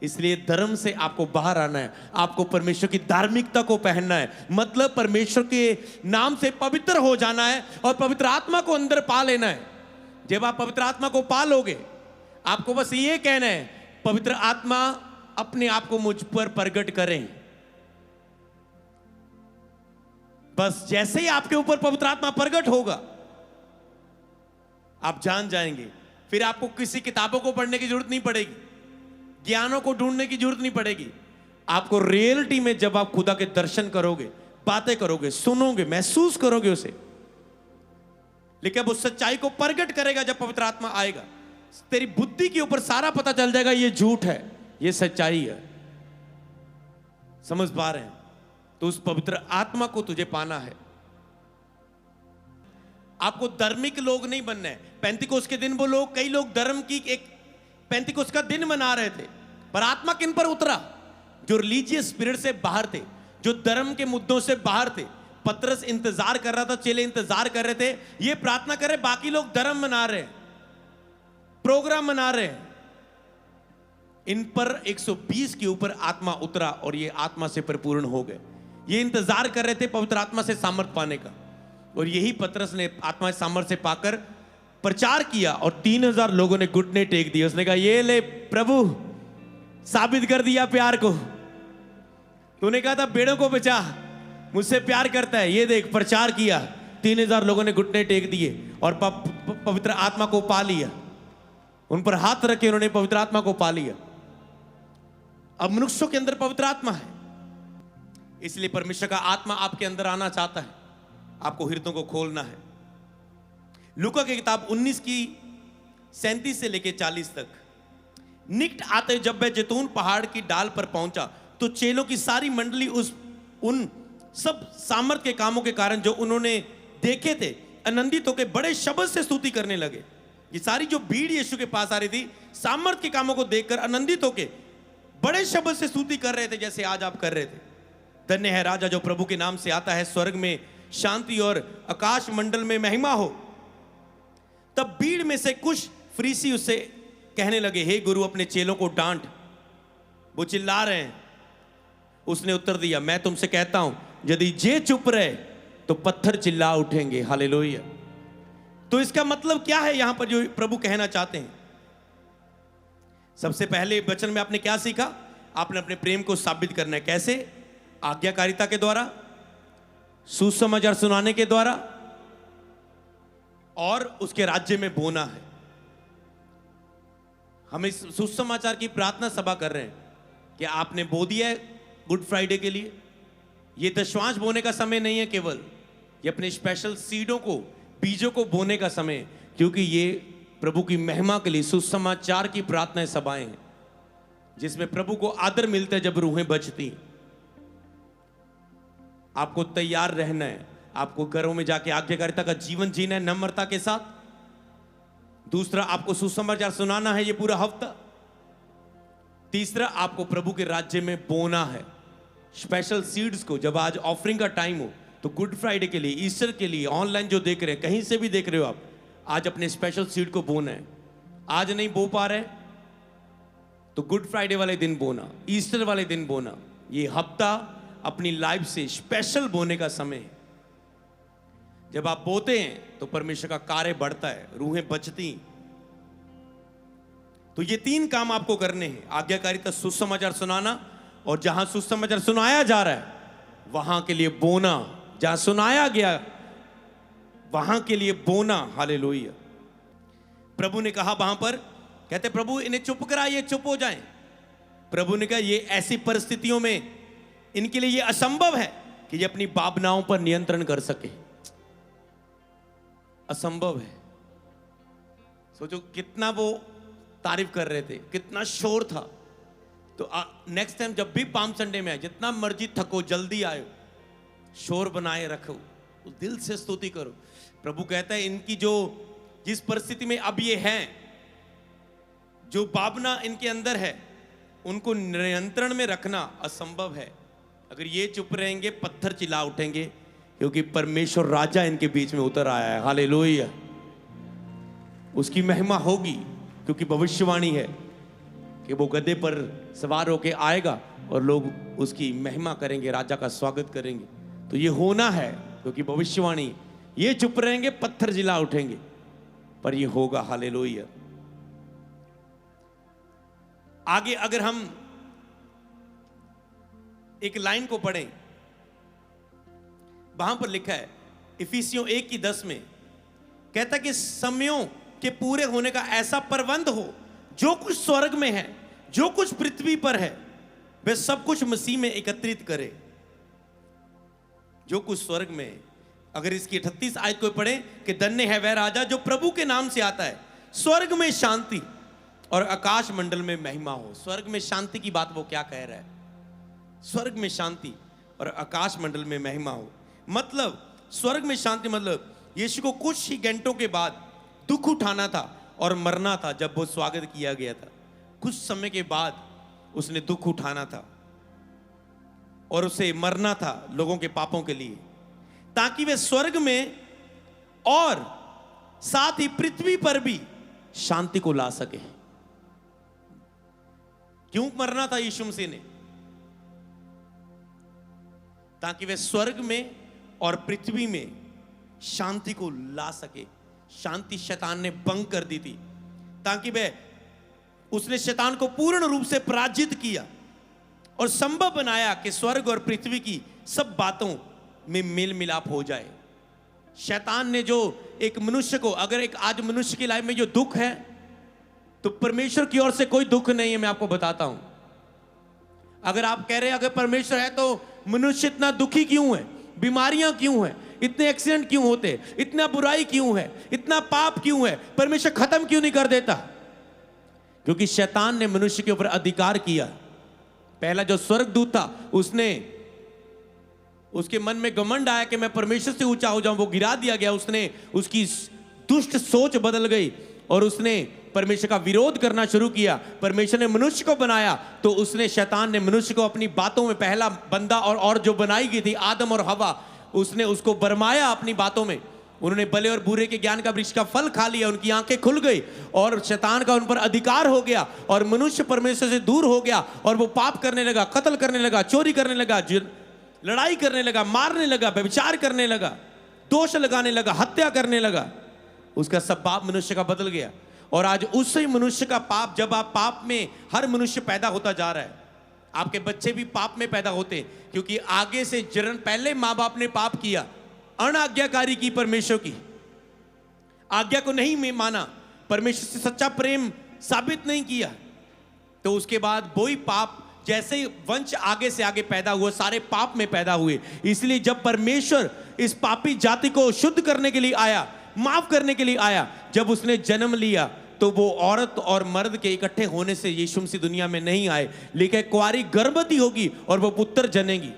इसलिए धर्म से आपको बाहर आना है, आपको परमेश्वर की धार्मिकता को पहनना है, मतलब परमेश्वर के नाम से पवित्र हो जाना है और पवित्र आत्मा को अंदर पा लेना है। जब आप पवित्र आत्मा को पा लोगे, आपको बस ये कहना है पवित्र आत्मा अपने आप को मुझ पर प्रकट करें। बस जैसे ही आपके ऊपर पवित्र आत्मा प्रकट होगा, आप जान जाएंगे। फिर आपको किसी किताबों को पढ़ने की जरूरत नहीं पड़ेगी, ज्ञानों को ढूंढने की जरूरत नहीं पड़ेगी। आपको रियलिटी में जब आप खुदा के दर्शन करोगे, बातें करोगे, सुनोगे, महसूस करोगे उसे, लेकिन अब उस सच्चाई को प्रकट करेगा जब पवित्र आत्मा आएगा। तेरी बुद्धि के ऊपर सारा पता चल जाएगा, ये झूठ है, ये सच्चाई है। समझ पा रहे हैं? तो उस पवित्र आत्मा को तुझे पाना है। आपको धार्मिक लोग नहीं बनना है। पेंतिकोस्त के दिन वो लोग, कई लोग धर्म की एक पेंतिकोस्त का दिन मना रहे थे, पर आत्मा किन पर उतरा? जो रिलीजियस स्पिरिट से बाहर थे, जो धर्म के मुद्दों से बाहर थे। पतरस इंतजार कर रहा था, चेले इंतजार कर रहे थे, ये प्रार्थना कर रहे, बाकी लोग धर्म मना रहे हैं, प्रोग्राम मना रहे हैं। इन पर 120 के ऊपर आत्मा उतरा और ये आत्मा से परिपूर्ण हो गए। ये इंतजार कर रहे थे पवित्र आत्मा से सामर्थ पाने का, और यही पतरस ने आत्मा सामर्थ से पाकर प्रचार किया और 3000 लोगों ने घुटने टेक दिए। उसने कहा, ये ले प्रभु, साबित कर दिया प्यार को। तूने कहा था भेड़ों को बचा, मुझसे प्यार करता है, ये देख प्रचार किया, 3000 लोगों ने घुटने टेक दिए और पवित्र आत्मा को पा लिया। उन पर हाथ रखे उन्होंने पवित्र आत्मा को पा लिया। अब मनुष्यों के अंदर पवित्र आत्मा है, इसलिए परमेश्वर का आत्मा आपके अंदर आना चाहता है। आपको हृदयों को खोलना है। लूका की किताब 19 की 37 से लेकर 40 तक। निकट आते जब वह जैतून पहाड़ की डाल पर पहुंचा तो चेलों की सारी मंडली उन सब सामर्थ के कामों के कारण जो उन्होंने देखे थे आनंदित होकर बड़े शब्द से स्तुति करने लगे। ये सारी जो भीड़ यीशु के पास आ रही थी, सामर्थ के कामों को देखकर आनंदित होकर बड़े शब्द से स्तुति कर रहे थे, जैसे आज आप कर रहे थे। धन्य है राजा जो प्रभु के नाम से आता है, स्वर्ग में शांति और आकाश मंडल में महिमा हो। तब भीड़ में से कुछ फरीसी उससे कहने लगे, हे गुरु, अपने चेलों को डांट, वो चिल्ला रहे हैं। उसने उत्तर दिया, मैं तुमसे कहता हूं यदि ये चुप रहे तो पत्थर चिल्ला उठेंगे। हालेलुया। तो इसका मतलब क्या है यहां पर जो प्रभु कहना चाहते हैं? सबसे पहले वचन में आपने क्या सीखा? आपने अपने प्रेम को साबित करना है। कैसे? आज्ञाकारिता के द्वारा, सुसमाचार सुनाने के द्वारा, और उसके राज्य में बोना है। हम इस सुसमाचार की प्रार्थना सभा कर रहे हैं कि आपने बो दिया है गुड फ्राइडे के लिए। ये दशवांश बोने का समय नहीं है केवल, ये अपने स्पेशल सीडों को, बीजों को बोने का समय है, क्योंकि ये प्रभु की महिमा के लिए सुसमाचार की प्रार्थनाएं सभाएं हैं, जिसमें प्रभु को आदर मिलता है जब रूहें बचती। आपको तैयार रहना है, आपको घरों में जाके आज्ञाकारिता का जीवन जीना है नम्रता के साथ। दूसरा, आपको सुसमाचार सुनाना है ये पूरा हफ्ता। तीसरा, आपको प्रभु के राज्य में बोना है स्पेशल सीड्स को। जब आज ऑफरिंग का टाइम हो तो गुड फ्राइडे के लिए, ईस्टर के लिए, ऑनलाइन जो देख रहे हैं, कहीं से भी देख रहे हो आप, आज अपने स्पेशल सीड को बोना है। आज नहीं बो पा रहे तो गुड फ्राइडे वाले दिन बोना, ईस्टर वाले दिन बोना। ये हफ्ता अपनी लाइफ से स्पेशल बोने का समय है। जब आप बोते हैं तो परमेश्वर का कार्य बढ़ता है, रूहें बचती। तो ये 3 काम आपको करने हैं, आज्ञाकारिता, सुसमाचार सुनाना, और जहां सुसमाचार सुनाया जा रहा है वहां के लिए बोना, जहां सुनाया गया वहां के लिए बोना। हालेलुया। प्रभु ने कहा वहां पर, कहते प्रभु इन्हें चुप करा, ये चुप हो जाएं। प्रभु ने कहा ये ऐसी परिस्थितियों में इनके लिए ये असंभव है कि ये अपनी भावनाओं पर नियंत्रण कर सके। असंभव है। सोचो कितना वो तारीफ कर रहे थे, कितना शोर था। तो नेक्स्ट टाइम जब भी पाम संडे में आए, जितना मर्जी थको, जल्दी आयो, शोर बनाए रखो, दिल से स्तुति करो। प्रभु कहता है इनकी जो जिस परिस्थिति में अब ये हैं, जो भावना इनके अंदर है, उनको नियंत्रण में रखना असंभव है। अगर ये चुप रहेंगे पत्थर चिल्ला उठेंगे, क्योंकि परमेश्वर राजा इनके बीच में उतर आया है। हालेलुया। उसकी महिमा होगी, क्योंकि भविष्यवाणी है कि वो गधे पर सवार होके आएगा और लोग उसकी महिमा करेंगे, राजा का स्वागत करेंगे। तो ये होना है, क्योंकि भविष्यवाणी, ये चुप रहेंगे पत्थर चिल्ला उठेंगे, पर ये होगा। हालेलुया। आगे अगर हम एक लाइन को पढ़ें, वहां पर लिखा है इफिसियों 1:10 में, कहता कि समयों के पूरे होने का ऐसा प्रबंध हो, जो कुछ स्वर्ग में है, जो कुछ पृथ्वी पर है, वह सब कुछ मसीह में एकत्रित करे, जो कुछ स्वर्ग में। अगर इसकी 38 आयत को पढ़े कि धन्य है वह राजा जो प्रभु के नाम से आता है, स्वर्ग में शांति और आकाश मंडल में महिमा हो। स्वर्ग में शांति की बात वो क्या कह रहा है? स्वर्ग में शांति और आकाश मंडल में महिमा हो, मतलब स्वर्ग में शांति मतलब यीशु को कुछ ही घंटों के बाद दुख उठाना था और मरना था। जब वो स्वागत किया गया था, कुछ समय के बाद उसने दुख उठाना था और उसे मरना था लोगों के पापों के लिए, ताकि वे स्वर्ग में और साथ ही पृथ्वी पर भी शांति को ला सके। क्यों मरना था यीशु मसीह ने? ताकि वे स्वर्ग में और पृथ्वी में शांति को ला सके। शांति शैतान ने भंग कर दी थी, ताकि वे उसने शैतान को पूर्ण रूप से पराजित किया और संभव बनाया कि स्वर्ग और पृथ्वी की सब बातों में मेल मिलाप हो जाए। शैतान ने जो एक मनुष्य को, अगर एक आज मनुष्य की लाइफ में जो दुख है, तो परमेश्वर की ओर से कोई दुख नहीं है। मैं आपको बताता हूं, अगर आप कह रहे हैं अगर परमेश्वर है तो मनुष्य इतना दुखी क्यों है, बीमारियां क्यों है, इतने एक्सीडेंट क्यों होते, इतना बुराई क्यों है, इतना पाप क्यों है, परमेश्वर खत्म क्यों नहीं कर देता? क्योंकि शैतान ने मनुष्य के ऊपर अधिकार किया। पहला जो स्वर्गदूत था, उसके मन में घमंड आया कि मैं परमेश्वर से ऊंचा हो जाऊं, वो गिरा दिया गया। उसने उसकी दुष्ट सोच बदल गई और उसने परमेश्वर का विरोध करना शुरू किया। परमेश्वर ने मनुष्य को बनाया तो उसने, शैतान ने मनुष्य को अपनी बातों में, पहला बंदा और जो बनाई गई थी आदम और हवा, उसने उसको बरमाया अपनी बातों में। उन्होंने भले और बुरे के ज्ञान का वृक्ष का फल खा लिया, उनकी आंखें खुल गई और शैतान का उन पर अधिकार हो गया और मनुष्य परमेश्वर से दूर हो गया और वो पाप करने लगा, कत्ल करने लगा, चोरी करने लगा, लड़ाई करने लगा, मारने लगा, व्यभिचार करने लगा, दोष लगाने लगा, हत्या करने लगा। उसका सब पाप मनुष्य का बदल गया और आज उसी मनुष्य का पाप, जब आप पाप में, हर मनुष्य पैदा होता जा रहा है, आपके बच्चे भी पाप में पैदा होते हैं, क्योंकि आगे से जन्म पहले माँ बाप ने पाप किया, अनाज्ञाकारी की, परमेश्वर की आज्ञा को नहीं माना, परमेश्वर से सच्चा प्रेम साबित नहीं किया, तो उसके बाद वही पाप, जैसे ही वंश आगे से आगे पैदा हुआ, सारे पाप में पैदा हुए। इसलिए जब परमेश्वर इस पापी जाति को शुद्ध करने के लिए आया, माफ करने के लिए आया, जब उसने जन्म लिया, तो वो औरत और मर्द के इकट्ठे होने से यीशु मसीह दुनिया में नहीं आए, लेकिन कुंवारी गर्भवती होगी और वो पुत्र जनेगी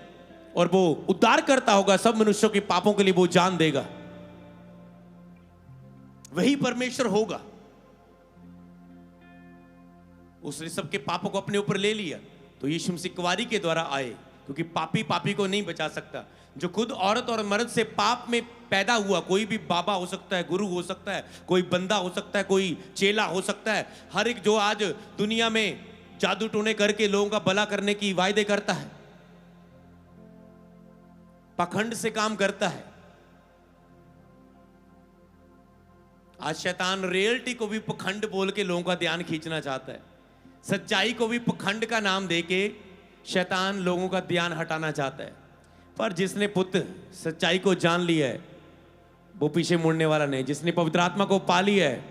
और वो उद्धार करता होगा, सब मनुष्यों के पापों के लिए वो जान देगा। वही परमेश्वर होगा। उसने सबके पापों को अपने ऊपर ले लिया, तो यीशु मसीह कुंवारी के द्वारा आए, क्योंकि पापी को नहीं बचा सकता। जो खुद औरत और मर्द से पाप में पैदा हुआ, कोई भी बाबा हो सकता है, गुरु हो सकता है, कोई बंदा हो सकता है, कोई चेला हो सकता है, हर एक जो आज दुनिया में जादू टोने करके लोगों का भला करने की वायदे करता है, पाखंड से काम करता है। आज शैतान रियलिटी को भी पाखंड बोल के लोगों का ध्यान खींचना चाहता है। सच्चाई को भी पाखंड का नाम देके शैतान लोगों का ध्यान हटाना चाहता है। पर जिसने पुत्र सच्चाई को जान लिया है, वो पीछे मुड़ने वाला नहीं। जिसने पवित्र आत्मा को पा लिया है,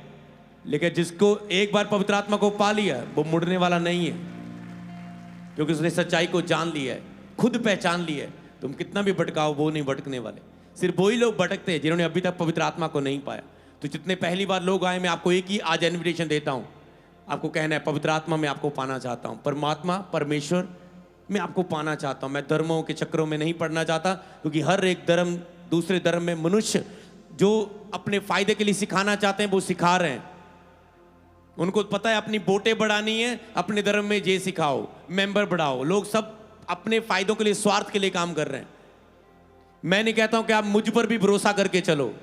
लेकिन जिसको एक बार पवित्र आत्मा को पा लिया, वो मुड़ने वाला नहीं है, क्योंकि उसने सच्चाई को जान लिया है, खुद पहचान लिया है। तुम कितना भी भटकाओ, वो नहीं भटकने वाले। सिर्फ वही लोग भटकते हैं जिन्होंने अभी तक पवित्र आत्मा को नहीं पाया। तो जितने पहली बार लोग आए, मैं आपको एक ही आज इन्विटेशन देता हूं, आपको कहना है पवित्र आत्मा मैं आपको पाना चाहता हूं, परमात्मा परमेश्वर मैं आपको पाना चाहता हूं। मैं धर्मों के चक्रों में नहीं पड़ना चाहता, क्योंकि हर एक धर्म, दूसरे धर्म में मनुष्य जो अपने फायदे के लिए सिखाना चाहते हैं वो सिखा रहे हैं। उनको पता है अपनी वोटें बढ़ानी है, अपने धर्म में ये सिखाओ, मेंबर बढ़ाओ। लोग सब अपने फायदों के लिए, स्वार्थ के लिए काम कर रहे हैं। मैं नहीं कहता हूं कि आप मुझ पर भी भरोसा करके चलो।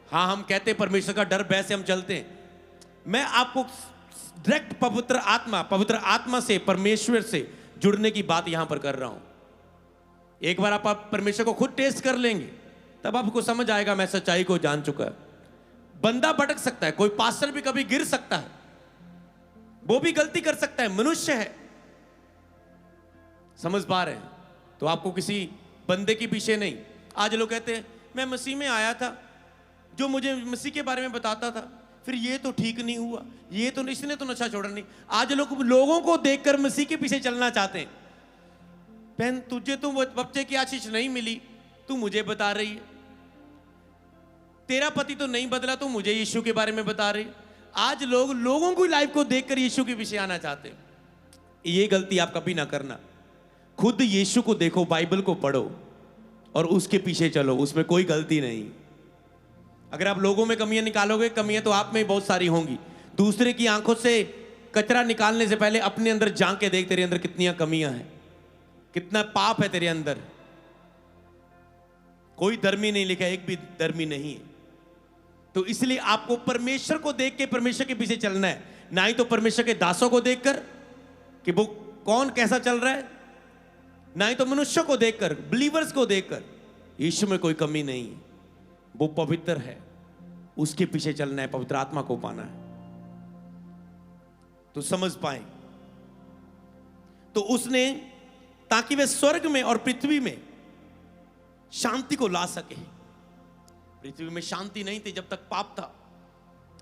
हाँ, हम कहते हैं परमेश्वर का डर भय से हम चलते हैं। मैं आपको डायरेक्ट पवित्र आत्मा से, परमेश्वर से जुड़ने की बात यहां पर कर रहा हूं। एक बार आप परमेश्वर को खुद टेस्ट कर लेंगे, तब आपको समझ आएगा मैं सच्चाई को जान चुका है। बंदा भटक सकता है, कोई पास्टर भी कभी गिर सकता है, वो भी गलती कर सकता है, मनुष्य है। समझ पा रहे हैं? तो आपको किसी बंदे के पीछे नहीं। आज लोग कहते हैं मैं मसीह में आया था, जो मुझे मसीह के बारे में बताता था, फिर ये तो ठीक नहीं हुआ, ये तो इसने तो नशा छोड़ा नहीं। आज लोगों को देखकर मसीह के पीछे चलना चाहते हैं। बहन तुझे तो वो बच्चे की आशीष नहीं मिली, तू मुझे बता रही है। तेरा पति तो नहीं बदला, तू मुझे यीशु के बारे में बता रही। आज लोग लोगों की लाइफ को देखकर यीशु के पीछे आना चाहते हैं। ये गलती आप कभी ना करना। खुद यीशु को देखो, बाइबल को पढ़ो और उसके पीछे चलो, उसमें कोई गलती नहीं। अगर आप लोगों में कमियां निकालोगे, कमियां तो आप में बहुत सारी होंगी। दूसरे की आंखों से कचरा निकालने से पहले अपने अंदर झांक के देख, तेरे अंदर कितनी कमियां हैं, कितना पाप है तेरे अंदर। कोई धर्मी नहीं लिखा, एक भी धर्मी नहीं है। तो इसलिए आपको परमेश्वर को देख के परमेश्वर के पीछे चलना है, ना ही तो परमेश्वर के दासों को देखकर कि वो कौन कैसा चल रहा है, ना ही तो मनुष्य को देखकर, बिलीवर्स को देखकर। यीशु में कोई कमी नहीं है, वो पवित्र है, उसके पीछे चलना है, पवित्र आत्मा को पाना है। तो समझ पाए, तो उसने, ताकि वे स्वर्ग में और पृथ्वी में शांति को ला सके। पृथ्वी में शांति नहीं थी जब तक पाप था।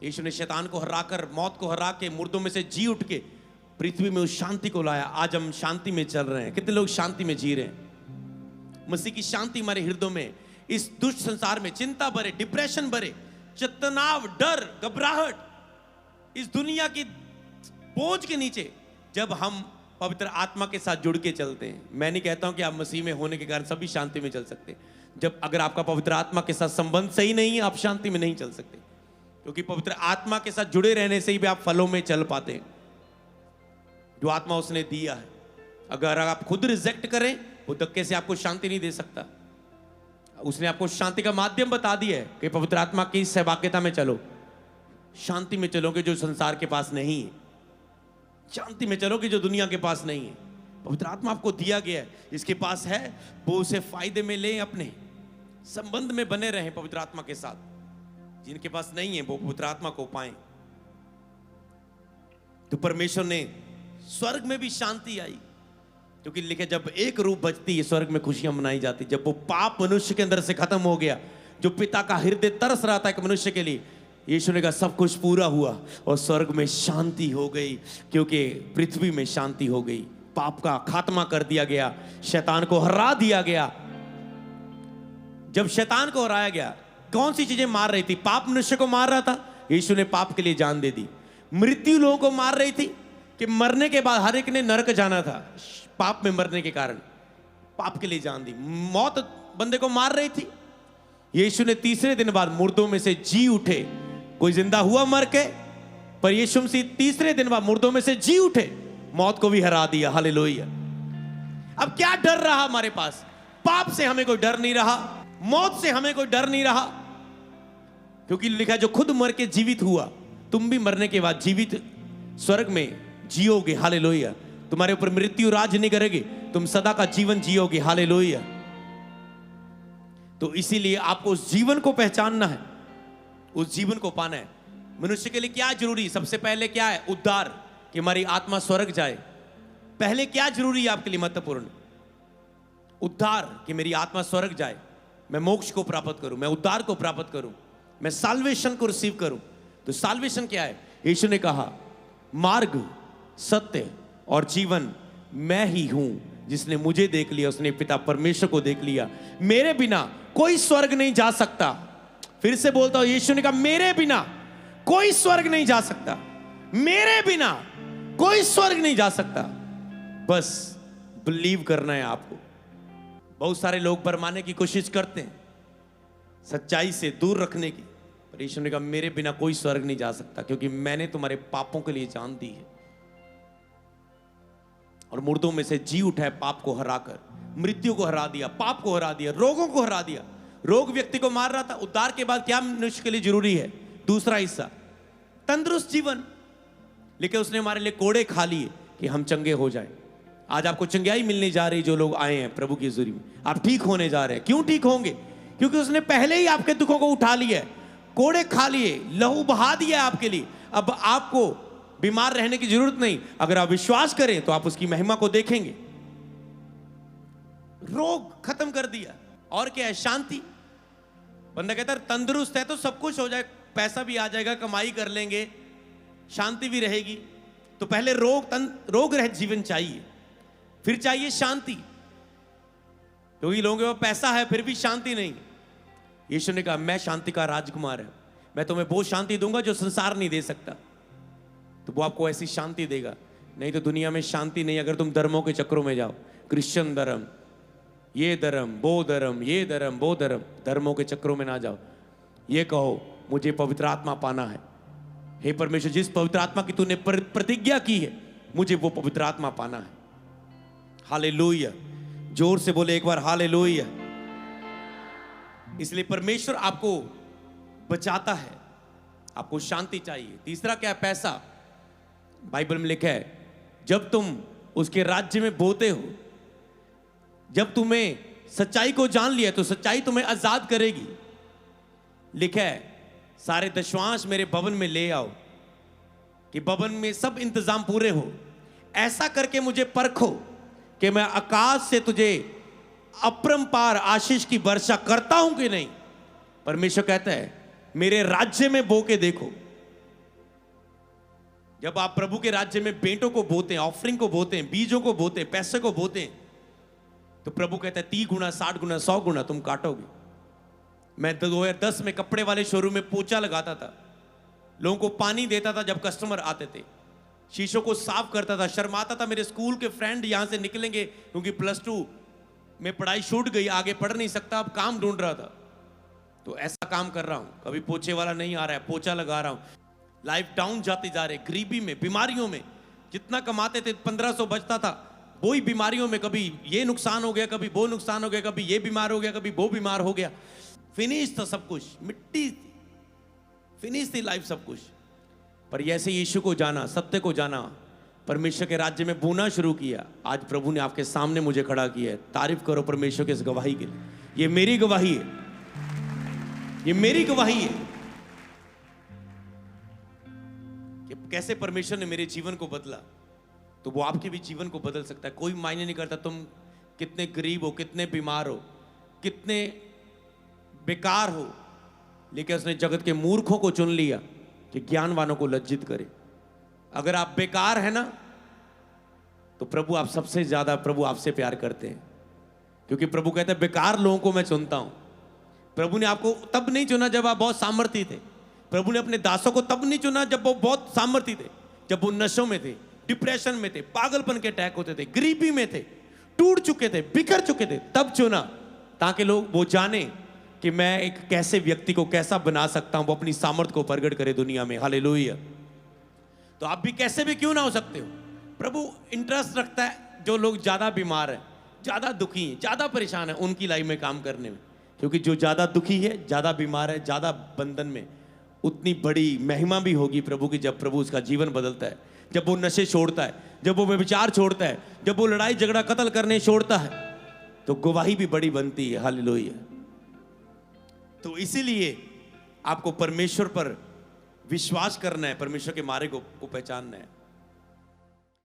यीशु ने शैतान को हराकर, मौत को हरा के, मुर्दों में से जी उठ के पृथ्वी में उस शांति को लाया। आज हम शांति में चल रहे हैं। कितने लोग शांति में जी रहे हैं? मसीह की शांति हमारे हृदयों में, इस दुष्ट संसार में चिंता भरे, डिप्रेशन भरे, तनाव, डर, घबराहट, इस दुनिया की बोझ के नीचे जब हम पवित्र आत्मा के साथ जुड़ के चलते हैं। मैं नहीं कहता हूं कि आप मसीह में होने के कारण सभी शांति में चल सकते हैं। जब अगर आपका पवित्र आत्मा के साथ संबंध सही नहीं है, आप शांति में नहीं चल सकते, क्योंकि पवित्र आत्मा के साथ जुड़े रहने से ही भी आप फलों में चल पाते हैं जो आत्मा उसने दिया है। अगर आप खुद रिजेक्ट करें, वो धक्के से आपको शांति नहीं दे सकता। उसने आपको शांति का माध्यम बता दिया है कि पवित्र आत्मा की सहभागिता में चलो, शांति में चलोगे जो संसार के पास नहीं है, शांति में चलोगे जो दुनिया के पास नहीं है। पवित्र आत्मा आपको दिया गया है, जिसके पास है वो उसे फायदे में ले, अपने संबंध में बने रहें पवित्र आत्मा के साथ। जिनके पास नहीं है वो पवित्र आत्मा को पाएं। तो परमेश्वर ने स्वर्ग में भी शांति आई, क्योंकि लिखे जब एक रूप बचती है, स्वर्ग में खुशियां मनाई जाती। जब वो पाप मनुष्य के अंदर से खत्म हो गया, जो पिता का हृदय तरस रहा था एक मनुष्य के लिए, यीशु ने कहा सब कुछ पूरा हुआ और स्वर्ग में शांति हो गई, क्योंकि पृथ्वी में शांति हो गई। पाप का खात्मा कर दिया गया, शैतान को हरा दिया गया। जब शैतान को हराया गया, कौन सी चीजें मार रही थी? पाप मनुष्य को मार रहा था, यीशु ने पाप के लिए जान दे दी। मृत्यु लोगों को मार रही थी कि मरने के बाद हर एक ने नरक जाना था, पाप में मरने के कारण पाप के लिए जान दी। मौत बंदे को मार रही थी, यीशु ने तीसरे दिन बाद मुर्दों में से जी उठे। कोई जिंदा हुआ मर के, पर यीशु मसीह तीसरे दिन बाद मुर्दों में से जी उठे, मौत को भी हरा दिया। हालेलुया। अब क्या डर रहा हमारे पास? पाप से हमें कोई डर नहीं रहा, मौत से हमें कोई डर नहीं रहा, क्योंकि लिखा जो खुद मर के जीवित हुआ, तुम भी मरने के बाद जीवित स्वर्ग में जियोगे। हालेलुया। तुम्हारे ऊपर मृत्यु राज नहीं करेगी, तुम सदा का जीवन जियोगे। हालेलुया। तो इसीलिए आपको उस जीवन को पहचानना है, उस जीवन को पाना है। मनुष्य के लिए क्या जरूरी? सबसे पहले क्या है? उद्धार, कि हमारी आत्मा स्वर्ग जाए। पहले क्या जरूरी है आपके लिए? महत्वपूर्ण उद्धार, कि मेरी आत्मा स्वर्ग जाए, मैं मोक्ष को प्राप्त करूं, मैं उद्धार को प्राप्त करूं, मैं साल्वेशन को रिसीव करूं। तो साल्वेशन क्या है? यीशु ने कहा मार्ग, सत्य और जीवन मैं ही हूं। जिसने मुझे देख लिया उसने पिता परमेश्वर को देख लिया। मेरे बिना कोई स्वर्ग नहीं जा सकता। फिर से बोलता हूं, यीशु ने कहा मेरे बिना कोई स्वर्ग नहीं जा सकता, मेरे बिना कोई स्वर्ग नहीं जा सकता। बस बिलीव करना है आपको। बहुत सारे लोग भरमाने की कोशिश करते हैं, सच्चाई से दूर रखने की, पर यीशु ने कहा मेरे बिना कोई स्वर्ग नहीं जा सकता, क्योंकि मैंने तुम्हारे पापों के लिए जान दी है और मुर्दों में से जी उठा है, पाप को हराकर, मृत्यु को हरा दिया, पाप को हरा दिया, रोगों को हरा दिया। रोग व्यक्ति को मार रहा था। उद्धार के बाद क्या मनुष्य के लिए जरूरी है? दूसरा हिस्सा, तंदुरुस्त जीवन। लेकिन उसने हमारे लिए कोड़े खा लिए कि हम चंगे हो जाए। आज आपको चंगाई मिलने जा रही, जो लोग आए हैं प्रभु की हज़ूरी में, आप ठीक होने जा रहे हैं। क्यों ठीक होंगे? क्योंकि उसने पहले ही आपके दुखों को उठा लिया है, कोड़े खा लिए, लहू बहा दिया है आपके लिए। अब आपको बीमार रहने की जरूरत नहीं। अगर आप विश्वास करें तो आप उसकी महिमा को देखेंगे। रोग खत्म कर दिया। और क्या है? शांति। बंदा कहता है तंदुरुस्त है तो सब कुछ हो जाए, पैसा भी आ जाएगा, कमाई कर लेंगे, शांति भी रहेगी। तो पहले रोग रहित जीवन चाहिए, फिर चाहिए शांति। क्योंकि लोगों के पास पैसा है फिर भी शांति नहीं। यीशु ने कहा मैं शांति का राजकुमार है, मैं तुम्हें वो शांति दूंगा जो संसार नहीं दे सकता। तो वो आपको ऐसी शांति देगा। नहीं तो दुनिया में शांति नहीं अगर तुम धर्मों के चक्रों में जाओ। क्रिश्चियन धर्म, ये धर्म, वो धर्म, ये धर्म, वो धर्म, धर्मों के चक्रों में ना जाओ। ये कहो मुझे पवित्र आत्मा पाना है। हे परमेश्वर, जिस पवित्र आत्मा की तूने प्रतिज्ञा की है, मुझे वो पवित्र आत्मा पाना है। हालेलुया। जोर से बोले एक बार हालेलुया। इसलिए परमेश्वर आपको बचाता है, आपको शांति चाहिए। तीसरा क्या है? पैसा। बाइबल में लिखा है जब तुम उसके राज्य में बोते हो, जब तुम्हें सच्चाई को जान लिया तो सच्चाई तुम्हें आजाद करेगी। लिखा है सारे दशवांश मेरे भवन में ले आओ कि भवन में सब इंतजाम पूरे हो। ऐसा करके मुझे परखो कि मैं आकाश से तुझे अपरंपार आशीष की वर्षा करता हूं कि नहीं। परमेश्वर कहता है मेरे राज्य में बो के देखो। जब आप प्रभु के राज्य में बेटों को बोते हैं, ऑफरिंग को बोते हैं, बीजों को बोते हैं, पैसे को बोते हैं, तो प्रभु कहता है 30 गुना, 60 गुना, 100 गुना तुम काटोगे। मैं 2010 में कपड़े वाले शोरूम में पोछा लगाता था, लोगों को पानी देता था जब कस्टमर आते थे, शीशों को साफ करता था। शर्माता था, मेरे स्कूल के फ्रेंड यहां से निकलेंगे क्योंकि +2 में पढ़ाई छूट गई, आगे पढ़ नहीं सकता, अब काम ढूंढ रहा था। तो ऐसा काम कर रहा हूं, कभी पोछे वाला नहीं आ रहा है, पोछा लगा रहा हूं। लाइफ डाउन जाते जा रहे, गरीबी में, बीमारियों में। जितना कमाते थे 1500 बचता था, वही बीमारियों में, कभी ये नुकसान हो गया, कभी वो नुकसान हो गया, कभी ये बीमार हो गया, कभी वो बीमार हो गया। फिनिश था सब कुछ, मिट्टी थी, फिनिश थी लाइफ सब कुछ। पर जैसे यीशु को जाना, सत्य को जाना, परमेश्वर के राज्य में बोना शुरू किया, आज प्रभु ने आपके सामने मुझे खड़ा किया है। तारीफ करो परमेश्वर के इस गवाही के लिए। ये मेरी गवाही है, ये मेरी गवाही है कि कैसे परमेश्वर ने मेरे जीवन को बदला, तो वो आपके भी जीवन को बदल सकता है। कोई मायने नहीं करता तुम कितने गरीब हो, कितने बीमार हो, कितने बेकार हो, लेकिन उसने जगत के मूर्खों को चुन लिया कि ज्ञानवानों को लज्जित करे। अगर आप बेकार है ना, तो प्रभु आप सबसे ज्यादा, प्रभु आपसे प्यार करते हैं, क्योंकि प्रभु कहते हैं बेकार लोगों को मैं चुनता हूं। प्रभु ने आपको तब नहीं चुना जब आप बहुत सामर्थी थे। प्रभु ने अपने दासों को तब नहीं चुना जब वो बहुत सामर्थी थे, जब वो नशों में थे, डिप्रेशन में थे, पागलपन के अटैक होते थे, गरीबी में थे, टूट चुके थे, बिखर चुके थे, तब चुना ताकि लोग वो जाने कि मैं एक कैसे व्यक्ति को कैसा बना सकता हूं, वो अपनी सामर्थ्य को प्रकट करे दुनिया में। हालेलुया। तो आप भी कैसे भी क्यों ना हो सकते हो। प्रभु इंटरेस्ट रखता है जो लोग ज्यादा बीमार हैं, ज्यादा दुखी हैं, ज्यादा परेशान हैं, उनकी लाइफ में काम करने में। क्योंकि जो ज्यादा दुखी है, ज्यादा बीमार है, ज्यादा बंधन में, उतनी बड़ी महिमा भी होगी प्रभु की जब प्रभु उसका जीवन बदलता है, जब वो नशे छोड़ता है, जब वो व्यभिचार छोड़ता है, जब वो लड़ाई झगड़ा कत्ल करने छोड़ता है, तो गवाही भी बड़ी बनती है। हालेलुया। तो इसीलिए आपको परमेश्वर पर विश्वास करना है, परमेश्वर के मार्ग को पहचानना है।